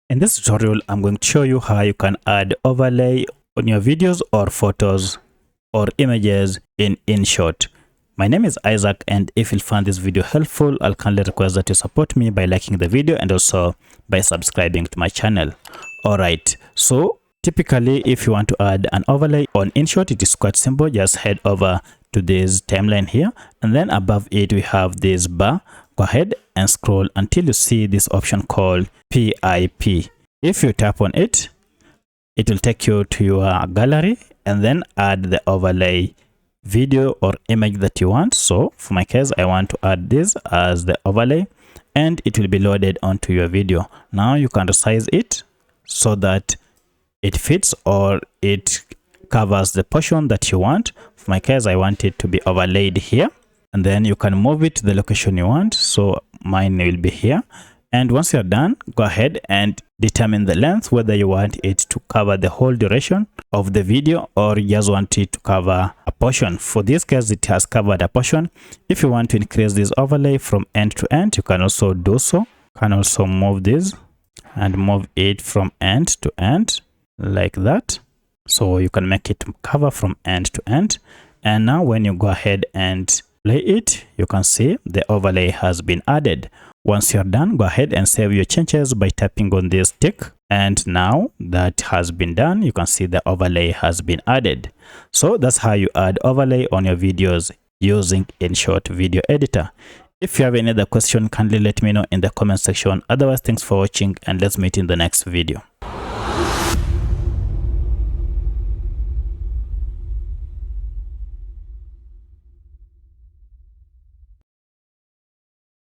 In this tutorial, I'm going to show you how you can add overlay on your videos or photos or images in InShot. My name is Isaac, and if you find this video helpful, I'll kindly request that you support me by liking the video and also by subscribing to my channel. Alright, so typically if you want to add an overlay on InShot, it is quite simple. Just head over to this timeline here, and then above it we have this bar. Go ahead and scroll until you see this option called PIP. If you tap on it, it will take you to your gallery and then add the overlay video or image that you want. So for my case, I want to add this as the overlay, and it will be loaded onto your video. Now you can resize it so that it fits or it covers the portion that you want. For my case, I want it to be overlaid here, and then you can move it to the location you want. So mine will be here. And once you're done, go ahead and determine the length, whether you want it to cover the whole duration of the video or you just want it to cover a portion. For this case, it has covered a portion. If you want to increase this overlay from end to end, you can also do so. You can also move this and move it from end to end like that. So you can make it cover from end to end. And now when you go ahead and play it, you can see the overlay has been added. Once you're done, go ahead and save your changes by tapping on this tick. And now that has been done, you can see the overlay has been added. So that's how you add overlay on your videos using InShot video editor. If you have any other question, kindly let me know in the comment section. Otherwise, thanks for watching, and let's meet in the next video.